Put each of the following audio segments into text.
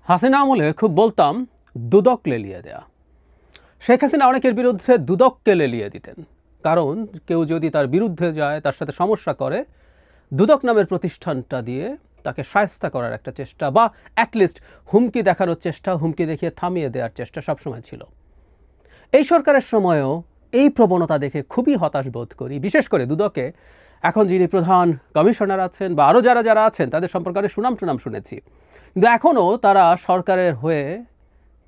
হাসিনা আমলে খুব বলতাম দুদক লেলিয়ে দেয়া। শেখ হাসিনা অনেকের বিরুদ্ধে দুদককে লেলিয়ে দিতেন, কারণ কেউ যদি তার বিরুদ্ধে যায়, তার সাথে সমস্যা করে, দুদক নামের প্রতিষ্ঠানটা দিয়ে তাকে শায়েস্তা করার একটা চেষ্টা বা অ্যাটলিস্ট হুমকি দেখানোর চেষ্টা, হুমকি দেখিয়ে থামিয়ে দেওয়ার চেষ্টা সবসময় ছিল। এই সরকারের সময়ও এই প্রবণতা দেখে খুবই হতাশ বোধ করি। বিশেষ করে দুদকে এখন যিনি প্রধান কমিশনার আছেন বা আরও যারা যারা আছেন তাদের সম্পর্কে অনেক সুনাম টুনাম শুনেছি, কিন্তু এখনও তারা সরকারের হয়ে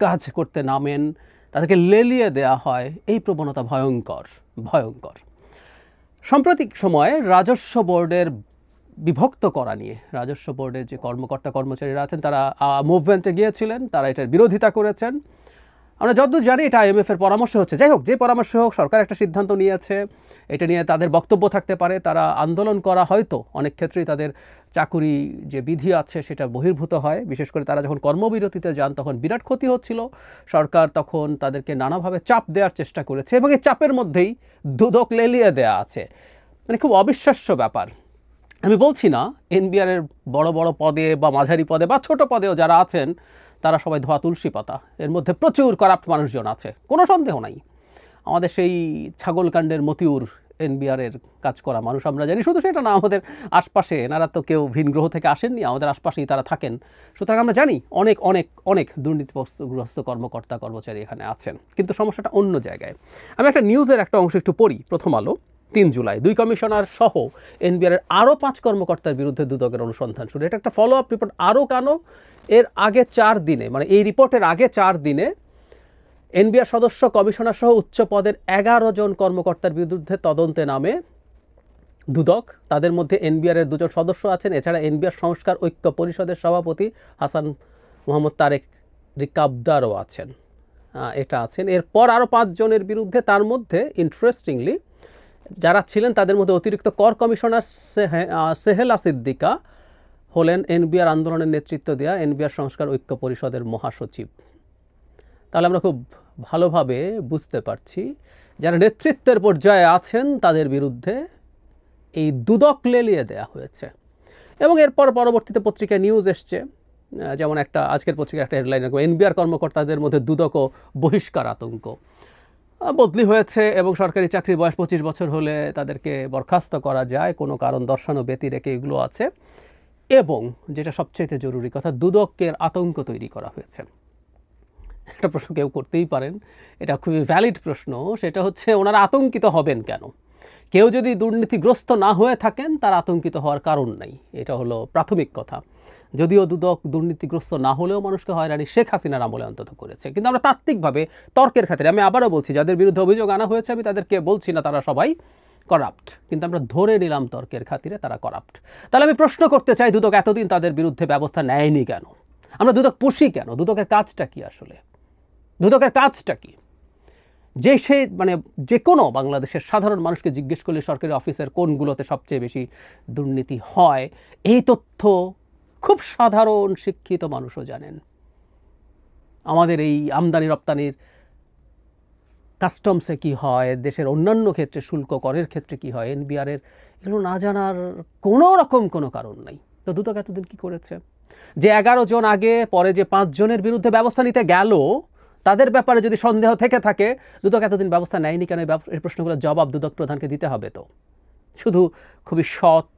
কাজ করতে নামেন, তাদেরকে লেলিয়ে দেয়া হয়। এই প্রবণতা ভয়ঙ্কর ভয়ঙ্কর। সাম্প্রতিক সময়ে রাজস্ব বোর্ডের বিভক্ত করা নিয়ে রাজস্ব বোর্ডের যে কর্মকর্তা কর্মচারীরা আছেন তারা মুভমেন্টে গিয়েছিলেন, তারা এটার বিরোধিতা করেছেন। আমরা যতদূর জানি এটা IMF-এর পরামর্শ হচ্ছে। যাই হোক, যে পরামর্শ হোক, সরকার একটা সিদ্ধান্ত নিয়েছে, এটা নিয়ে তাদের বক্তব্য থাকতে পারে, তারা আন্দোলন করা হয়তো অনেক ক্ষেত্রেই তাদের চাকুরি যে বিধি আছে সেটা বহির্ভূত হয়। বিশেষ করে তারা যখন কর্মবিরতিতে যান তখন বিরাট ক্ষতি হচ্ছিল। সরকার তখন তাদেরকে নানাভাবে চাপ দেওয়ার চেষ্টা করেছে এবং এই চাপের মধ্যেই দুদক লেলিয়ে দেয়া আছে। মানে খুব অবিশ্বাস্য ব্যাপার। আমি বলছি না NBR-এর বড় বড় পদে বা মাঝারি পদে বা ছোট পদেও যারা আছেন তারা সবাই ধোয়া তুলসী পাতা। এর মধ্যে প্রচুর করাপ্ট মানুষজন আছে, কোনো সন্দেহ নাই। আমাদের সেই ছাগলকাণ্ডের মতিউর NBR-এর কাজ করা মানুষ আমরা জানি। শুধু সেটা না, আমাদের আশপাশে এনারা তো কেউ ভিন গ্রহ থেকে আসেননি, আমাদের আশপাশেই তারা থাকেন। সুতরাং আমরা জানি অনেক অনেক অনেক দুর্নীতিগ্রস্ত কর্মকর্তা কর্মচারী এখানে আছেন। কিন্তু সমস্যাটা অন্য জায়গায়। আমি একটা নিউজের একটা অংশ একটু পড়ি। প্রথম আলো, 3 জুলাই 2 কমিশনার সহ NBR-এর আরও 5 কর্মকর্তার বিরুদ্ধে দুদকের অনুসন্ধান শুরু। এটা একটা ফলো আপ রিপোর্ট। আরও কেন? এর আগে 4 দিনে, মানে এই রিপোর্টের আগে 4 দিনে NBR সদস্য কমিশনার সহ উচ্চ পদের 11 জন কর্মকর্তার বিরুদ্ধে তদন্তে নামে দুদক। তাদের মধ্যে NBR-এর 2 জন সদস্য আছেন। এছাড়া NBR সংস্কার ঐক্য পরিষদের সভাপতি হাসান মোহাম্মদ তারেক রিকাবদারও আছেন, এটা আছেন। এরপর আরও 5 জনের বিরুদ্ধে, তার মধ্যে ইন্টারেস্টিংলি যারা ছিলেন তাদের মধ্যে অতিরিক্ত কর কমিশনার সেহেলা সিদ্দিকা হলেন NBR আন্দোলনের নেতৃত্ব দেওয়া NBR সংস্কার ঐক্য পরিষদের মহাসচিব। তাহলে আমরা খুব ভালোভাবে বুঝতে পারছি যারা নেতৃত্বের পর্যায়ে আছেন তাদের বিরুদ্ধে এই দুদক লেলিয়ে দেওয়া হয়েছে। এবং এরপর পরবর্তীতে পত্রিকায় নিউজ এসছে, যেমন একটা আজকের পত্রিকায় একটা হেডলাইন, NBR কর্মকর্তাদের মধ্যে দুদক ও বহিষ্কার আতঙ্ক। বদলি হয়েছে এবং সরকারি চাকরির বয়স 25 বছর হলে তাদেরকে বরখাস্ত করা যায়, কোনো কারণ দর্শানো ব্যতি রেখে, এগুলো আছে। এবং যেটা সবচেয়ে জরুরি কথা, দুদকের আতঙ্ক তৈরি করা হয়েছে। একটা প্রশ্ন কেউ করতেই পারেন, এটা খুবই ভ্যালিড প্রশ্ন। সেটা হচ্ছে, ওনারা আতঙ্কিত হবেন কেন? কেউ যদি দুর্নীতিগ্রস্ত না হয়ে থাকেন তার আতঙ্কিত হওয়ার কারণ নাই, এটা হলো প্রাথমিক কথা। যদিও দুদক দুর্নীতিগ্রস্ত না হলেও মানুষকে হয়রানি শেখ হাসিনার আমলে অন্তত করেছে। কিন্তু আমরা তাত্ত্বিকভাবে তর্কের খাতিরে, আমি আবারও বলছি, যাদের বিরুদ্ধে অভিযোগ আনা হয়েছে আমি তাদেরকে বলছি না তারা সবাই করাপ্ট, কিন্তু আমরা ধরে নিলাম তর্কের খাতিরে তারা করাপ্ট। তাহলে আমি প্রশ্ন করতে চাই, দুদক এতদিন তাদের বিরুদ্ধে ব্যবস্থা নেয়নি কেন? আমরা দুদক পুষি কেন? দুদকের কাজটা কি আসলে? দুদকের কাজটা কি? মানে যে কোনো বাংলাদেশের সাধারণ মানুষকে জিজ্ঞেস করলে সরকারি অফিসের কোনগুলোতে সবচেয়ে বেশি দুর্নীতি হয়, এই তথ্য খুব সাধারণ শিক্ষিত মানুষও জানেন। আমাদের এই আমদানি রপ্তানির কাস্টমসে কি হয়, দেশের অন্যান্য ক্ষেত্রে শুল্ক করের ক্ষেত্রে কি হয়, NBR-এর এগুলো না জানার কোনো রকম কোনো কারণ নাই। তো দুদক এতদিন কি করেছে? যে 11 জন আগে, পরে যে 5 জনের বিরুদ্ধে ব্যবস্থা নিতে গেল, তাদের ব্যাপারে যদি সন্দেহ থেকে থাকে, দুদক এতদিন ব্যবস্থা নেয়নি কেন? এই প্রশ্নগুলোর জবাব দুদক প্রধানকে দিতে হবে। তো শুধু খুবই সৎ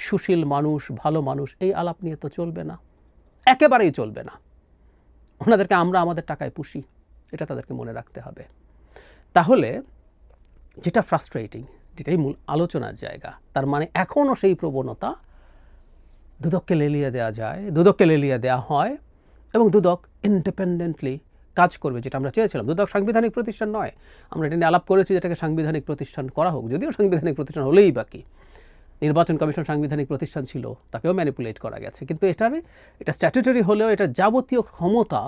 সুশীল মানুষ, ভালো মানুষ, এই আলাপ নিয়ে তো চলবে না, একেবারেই চলবে না। ওনাদেরকে আমরা আমাদের টাকায় পুষি, এটা তাদেরকে মনে রাখতে হবে। তাহলে যেটা ফ্রাস্ট্রেটিং, যেটাই মূল আলোচনার জায়গা, তার মানে এখনও সেই প্রবণতা দুদককে লেলিয়ে দেওয়া যায়, দুদককে লেলিয়ে দেওয়া হয় এবং দুদক ইন্ডিপেন্ডেন্টলি কাজ করবে, যেটা আমরা চেয়েছিলাম। দুদক সাংবিধানিক প্রতিষ্ঠান নয়, আমরা এটা নিয়ে আলাপ করেছি, যেটাকে সাংবিধানিক প্রতিষ্ঠান করা হোক। যদিও সাংবিধানিক প্রতিষ্ঠান হলেই বাকি, নির্বাচন কমিশন সাংবিধানিক প্রতিষ্ঠান ছিল, তাকেও ম্যানিপুলেট করা গেছে। কিন্তু এটা স্ট্যাটুটরি হলেও এটা যাবতীয় ক্ষমতা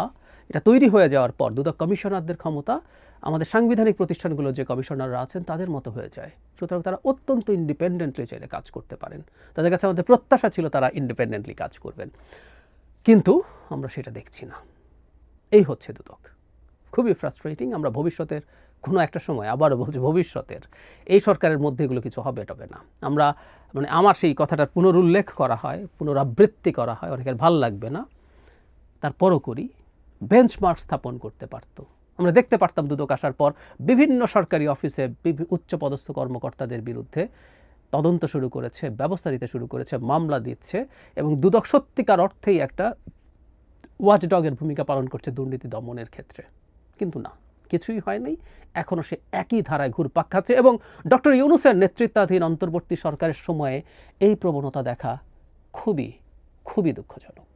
এটা তৈরি হয়ে যাওয়ার পর দুদক কমিশনারদের ক্ষমতা আমাদের সাংবিধানিক প্রতিষ্ঠানগুলো যে কমিশনাররা আছেন তাদের মতো হয়ে যায়। সুতরাং তারা অত্যন্ত ইন্ডিপেন্ডেন্টলি চাইলে কাজ করতে পারেন। তাদের কাছে আমাদের প্রত্যাশা ছিল তারা ইন্ডিপেন্ডেন্টলি কাজ করবেন, কিন্তু আমরা সেটা দেখছি না। এই হচ্ছে দুদক। খুবই ফ্রাস্ট্রেটিং। আমরা ভবিষ্যতের কোনো একটা সময়, আবারও বলছি, ভবিষ্যতের এই সরকারের মধ্যে এগুলো কিছু হবে টবে না। আমরা আমার সেই কথাটার পুনরুল্লেখ করা হয়, পুনরাবৃত্তি করা হয়, অনেকের ভাল লাগবে না। তারপরও করি, বেঞ্চমার্ক স্থাপন করতে পারত। আমরা দেখতে পারতাম দুদক আসার পর বিভিন্ন সরকারি অফিসে উচ্চপদস্থ কর্মকর্তাদের বিরুদ্ধে তদন্ত শুরু করেছে, ব্যবস্থা নিতে শুরু করেছে, মামলা দিচ্ছে, এবং দুদক সত্যিকার অর্থেই একটা ওয়াচডগের ভূমিকা পালন করছে দুর্নীতি দমনের ক্ষেত্রে। কিন্তু না, কিছুই হয়নি। এখনও সে একই ধারায় ঘুরপাক খাচ্ছে, এবং ডক্টর ইউনূসের নেতৃত্বাধীন অন্তর্বর্তী সরকারের সময়ে এই প্রবণতা দেখা খুবই খুবই দুঃখজনক।